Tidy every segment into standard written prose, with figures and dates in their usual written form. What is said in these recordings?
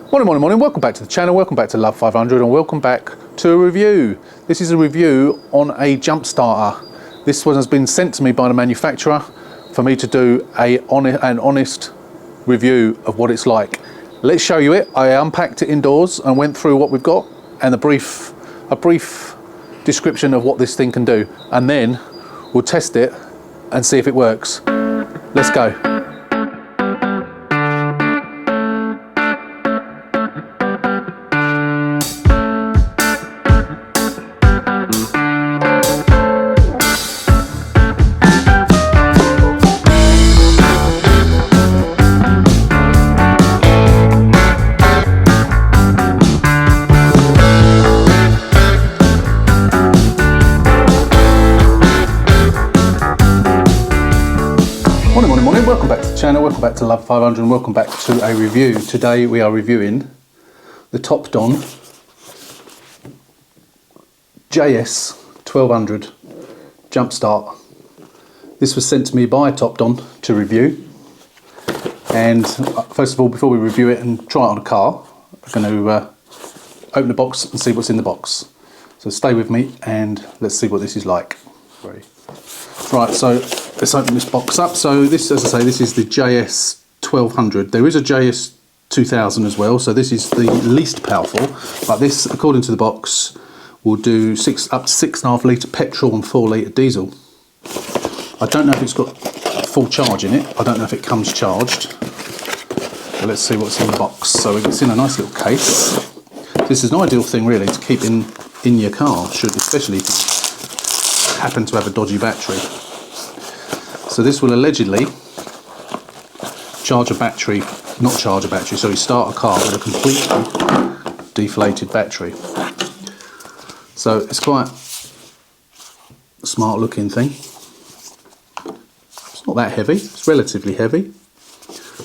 Morning, welcome back to the channel, welcome back to Love 500 and welcome back to a review. This is a review on a jump starter. This one has been sent to me by the manufacturer for me to do an honest review of what it's like. Let's show you it. I unpacked it indoors and went through what we've got and a brief description of what this thing can do, and then we'll test it and see if it works. Let's go. Morning, welcome back to the channel, welcome back to Love 500 and welcome back to a review. Today we are reviewing the TopDon JS1200 jump start. This was sent to me by TopDon to review, and first of all, before we review it and try it on a car, I'm going to open the box and see what's in the box. So stay with me and let's see what this is like. Right, so let's open this box up. So this, as I say, this is the JS1200. There is a JS2000 as well, so this is the least powerful, but this, according to the box, will do up to 6.5 litre petrol and 4 litre diesel. I don't know if it's got full charge in it. I don't know if it comes charged. But let's see what's in the box. So it's in a nice little case. This is an ideal thing really to keep in your car, especially if you happen to have a dodgy battery. So this will allegedly start a car with a completely deflated battery. So it's quite a smart looking thing. It's not that heavy, it's relatively heavy.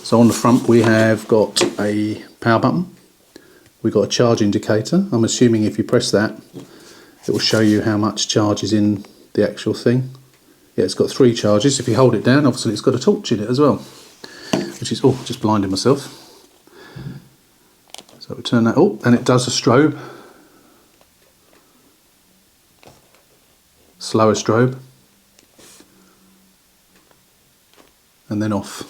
So on the front we have got a power button, we've got a charge indicator. I'm assuming if you press that it will show you how much charge is in the actual thing. Yeah, it's got 3 charges. If you hold it down, obviously it's got a torch in it as well, which is, oh, just blinded myself. So we turn that, oh, and it does a strobe, slower strobe, and then off.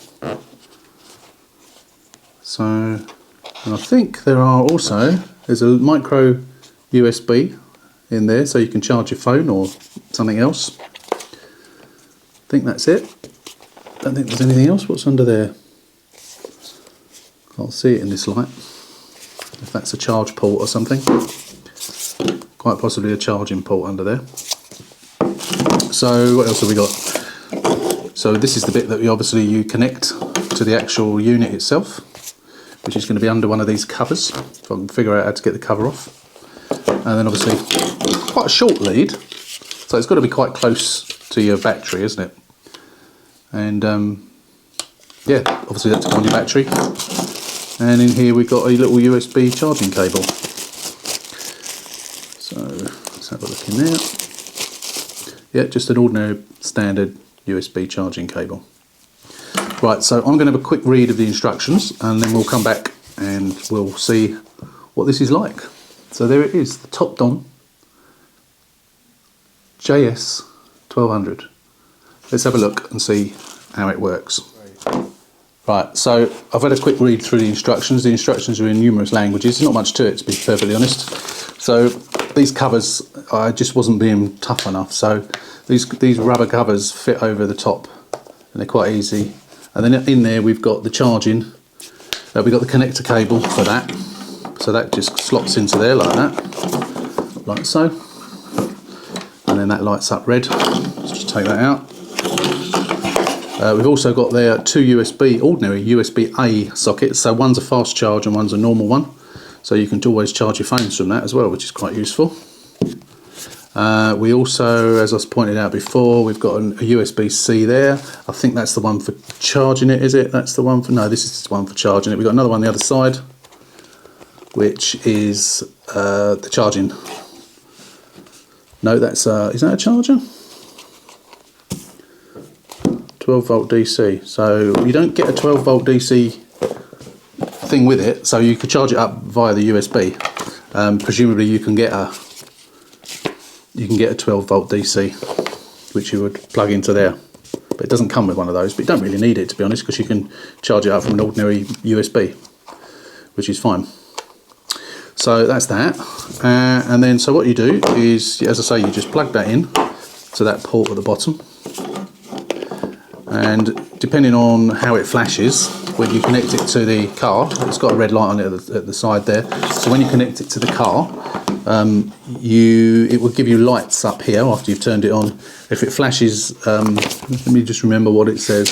So, and I think there's a micro USB in there, so you can charge your phone or something else. I think that's it. Don't think there's anything else. What's under there? Can't see it in this light. If that's a charge port or something. Quite possibly a charging port under there. So what else have we got? So this is the bit that you connect to the actual unit itself, which is going to be under one of these covers. If I can figure out how to get the cover off. And then obviously quite a short lead, so it's got to be quite close to your battery, isn't it? And yeah, obviously that's on your battery. And in here we've got a little USB charging cable. So let's have a look in there. Yeah, just an ordinary standard USB charging cable. Right, so I'm going to have a quick read of the instructions and then we'll come back and we'll see what this is like. So there it is, the TopDon JS1200. Let's have a look and see how it works. Right, so I've had a quick read through the instructions. The instructions are in numerous languages. There's not much to it, to be perfectly honest. So these covers, I just wasn't being tough enough. So these rubber covers fit over the top and they're quite easy. And then in there we've got the charging, we've got the connector cable for that. So that just slots into there like that, like so. And then that lights up red. Let's just take that out. We've also got there 2 ordinary USB-A sockets. So one's a fast charge and one's a normal one. So you can always charge your phones from that as well, which is quite useful. We also, as I was pointed out before, we've got a USB-C there. I think that's the one for charging it, is it? That's the one for, no, this is the one for charging it. We've got another one on the other side, which is the charging. No, that's is that a charger? 12 volt DC. So you don't get a 12 volt DC thing with it, so you could charge it up via the USB. Presumably you can get a 12 volt DC, which you would plug into there. But it doesn't come with one of those, but you don't really need it, to be honest, because you can charge it up from an ordinary USB, which is fine. So that's that. And then so what you do is, as I say, you just plug that in to that port at the bottom. And depending on how it flashes, when you connect it to the car, it's got a red light on it at the side there. So when you connect it to the car, it will give you lights up here after you've turned it on. If it flashes, let me just remember what it says.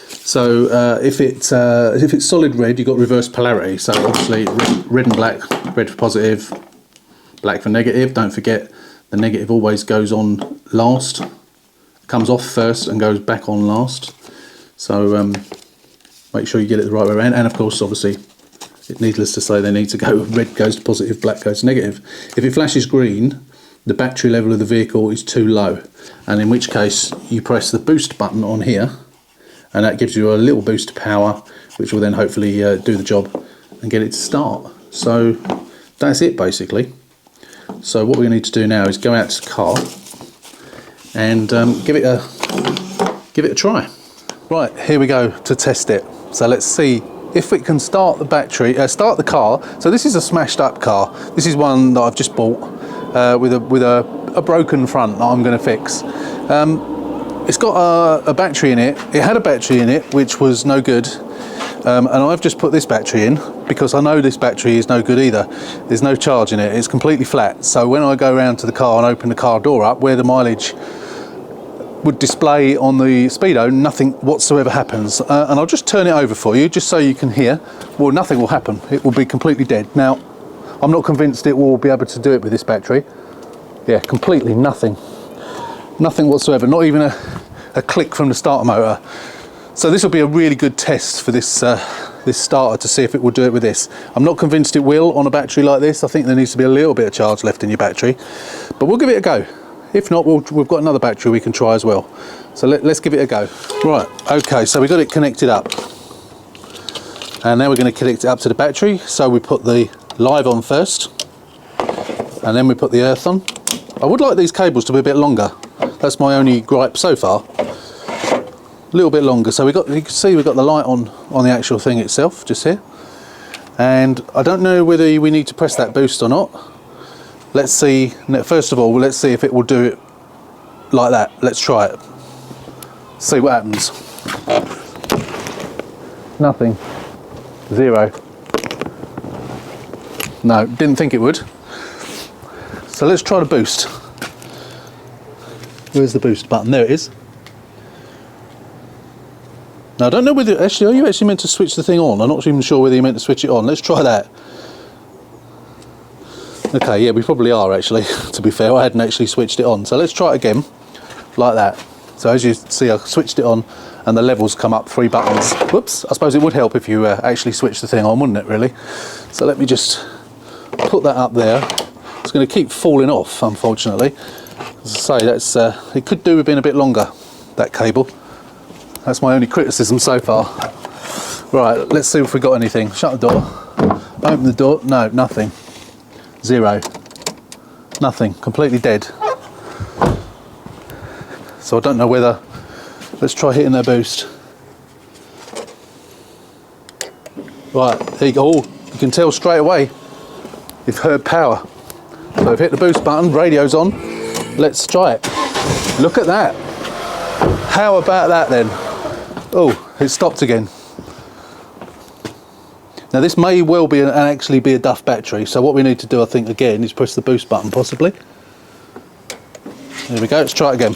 So if it's solid red, you've got reverse polarity. So obviously red and black, red for positive, black for negative. Don't forget the negative always goes on last, comes off first and goes back on last. So make sure you get it the right way around. And of course, obviously, it's needless to say they need to go red goes to positive, black goes to negative. If it flashes green, the battery level of the vehicle is too low, and in which case you press the boost button on here, and that gives you a little boost of power, which will then hopefully do the job and get it to start. So that's it basically. So what we need to do now is go out to the car and give it a try. Right, here we go to test it. So let's see if it can start the battery, start the car. So this is a smashed up car. This is one that I've just bought with a broken front that I'm going to fix. It's got a battery in it. It had a battery in it which was no good, and I've just put this battery in because I know this battery is no good either. There's no charge in it. It's completely flat. So when I go around to the car and open the car door up, where the mileage would display on the speedo, nothing whatsoever happens. And I'll just turn it over for you just so you can hear. Well, nothing will happen. It will be completely dead. Now, I'm not convinced it will be able to do it with this battery. Yeah, completely nothing. Nothing whatsoever, not even a click from the starter motor. So this will be a really good test for this this starter to see if it will do it with this. I'm not convinced it will on a battery like this. I think there needs to be a little bit of charge left in your battery, but we'll give it a go. If not, we've got another battery we can try as well. So let's give it a go. Right, okay, so we got it connected up. And now we're going to connect it up to the battery. So we put the live on first, and then we put the earth on. I would like these cables to be a bit longer. That's my only gripe so far. A little bit longer. So you can see we've got the light on the actual thing itself, just here. And I don't know whether we need to press that boost or not. Let's see, first of all, let's see if it will do it like that. Let's try it. See what happens. Nothing. Zero. No, didn't think it would. So let's try the boost. Where's the boost button? There it is. Now I don't know whether, actually, are you actually meant to switch the thing on? I'm not even sure whether you're meant to switch it on. Let's try that. Okay, yeah, we probably are actually, to be fair. I hadn't actually switched it on. So let's try it again, like that. So as you see, I switched it on and the levels come up 3 buttons. Whoops, I suppose it would help if you actually switched the thing on, wouldn't it, really? So let me just put that up there. It's going to keep falling off, unfortunately. As I say, that's it could do with being a bit longer, that cable. That's my only criticism so far. Right, let's see if we got anything. Shut the door. Open the door. No, nothing. Zero. Nothing. Completely dead. So I don't know whether... Let's try hitting that boost. Right, there you go. Oh, you can tell straight away you've heard power. So I've hit the boost button, radio's on. Let's try it. Look at that. How about that then? Oh, it stopped again. Now this may well be actually be a duff battery, so what we need to do, I think, again, is press the boost button, possibly. There we go, let's try it again.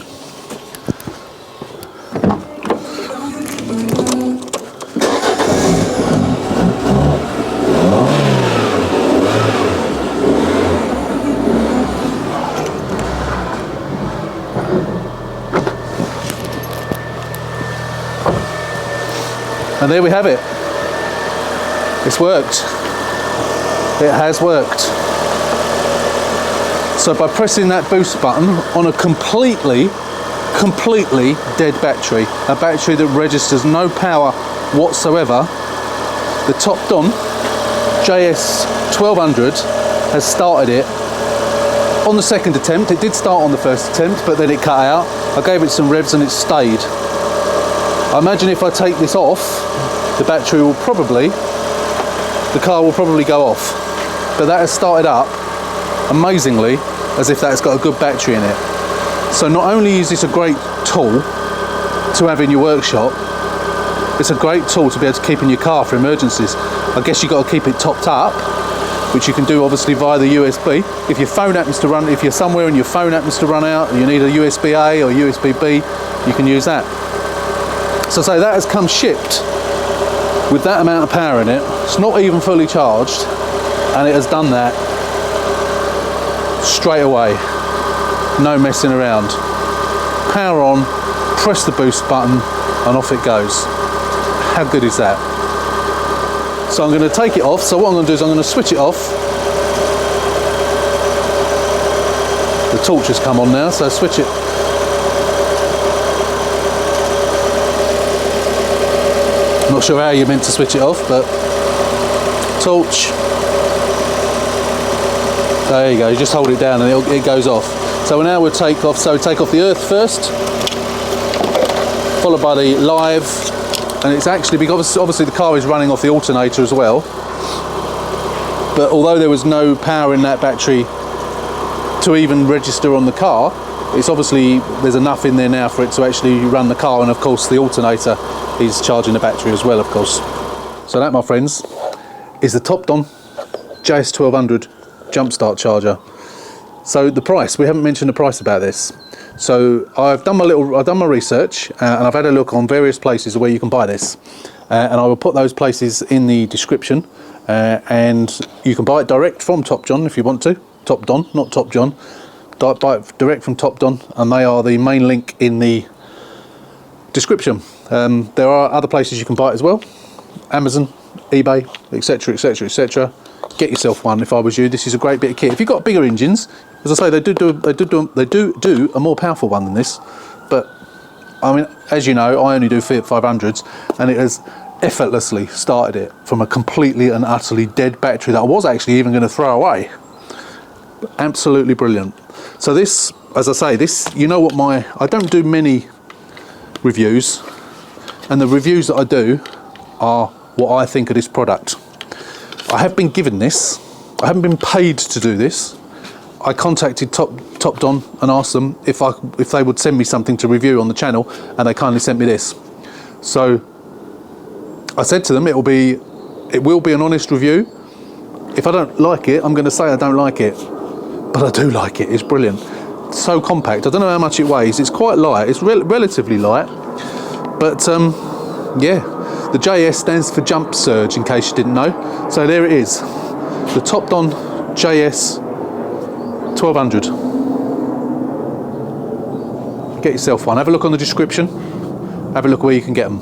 And there we have it. It's worked. It has worked. So by pressing that boost button on a completely dead battery, a battery that registers no power whatsoever, the TopDon JS1200 has started it on the second attempt. It did start on the first attempt, but then it cut out. I gave it some revs and it stayed. I imagine if I take this off, the battery will probably, the car will probably go off. But that has started up amazingly, as if that's got a good battery in it. So not only is this a great tool to have in your workshop, it's a great tool to be able to keep in your car for emergencies. I guess you've got to keep it topped up, which you can do obviously via the USB. If your phone happens to run, if you're somewhere and your phone happens to run out, and you need a USB-A or USB-B, you can use that. So say that has come shipped with that amount of power in it. It's not even fully charged, and it has done that straight away. No messing around. Power on, press the boost button, and off it goes. How good is that? So I'm going to take it off. So what I'm going to do is I'm going to switch it off. The torch has come on now, so switch it. I'm not sure how you're meant to switch it off, but torch. There you go, you just hold it down and it goes off. So now we'll take off, take off the earth first, followed by the live, and it's actually, because obviously the car is running off the alternator as well, but although there was no power in that battery to even register on the car, it's obviously, there's enough in there now for it to actually run the car, and of course the alternator is charging the battery as well, of course. So that, my friends, is the TopDon JS1200 jump start charger. So the price, we haven't mentioned the price about this. So I've done my research, and I've had a look on various places where you can buy this, and I will put those places in the description, and you can buy it direct from TopDon if you want to. TopDon, not Top John. Buy it direct from TopDon, and they are the main link in the description. There are other places you can buy it as well, Amazon, eBay, etc, etc, etc. Get yourself one if I was you. This is a great bit of kit. If you've got bigger engines, as I say, they do a more powerful one than this, but I mean, as you know, I only do Fiat 500s, and it has effortlessly started it from a completely and utterly dead battery that I was actually even going to throw away. Absolutely brilliant. So this, as I say, this, you know what, I don't do many reviews, and the reviews that I do are what I think of this product. I have been given this. I haven't been paid to do this. I contacted TopDon and asked them if they would send me something to review on the channel, and they kindly sent me this. So I said to them, it will be an honest review. If I don't like it, I'm going to say I don't like it, but I do like it. It's brilliant. It's so compact. I don't know how much it weighs. It's quite light. It's relatively light, but yeah. The JS stands for jump surge, in case you didn't know. So there it is, the TopDon JS1200. Get yourself one. Have a look on the description. Have a look where you can get them.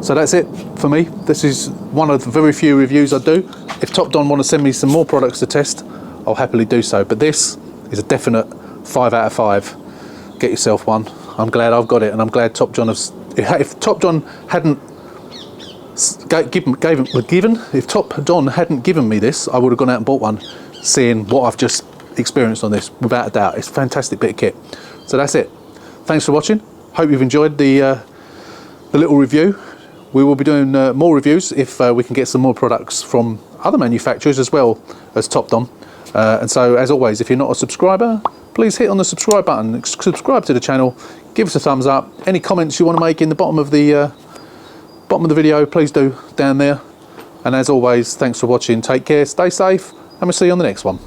So that's it for me. This is one of the very few reviews I do. If TopDon want to send me some more products to test, I'll happily do so. But this is a definite 5 out of 5. Get yourself one. I'm glad I've got it, and I'm glad TopDon has. If TopDon hadn't if TopDon hadn't given me this, I would have gone out and bought one, seeing what I've just experienced on this, without a doubt. It's a fantastic bit of kit. So that's it. Thanks for watching. Hope you've enjoyed the little review. We will be doing more reviews if we can get some more products from other manufacturers as well as TopDon. And so, as always, if you're not a subscriber, please hit on the subscribe button. Subscribe to the channel. Give us a thumbs up. Any comments you want to make in the bottom of the video, please do down there. And as always, thanks for watching. Take care, stay safe, and we'll see you on the next one.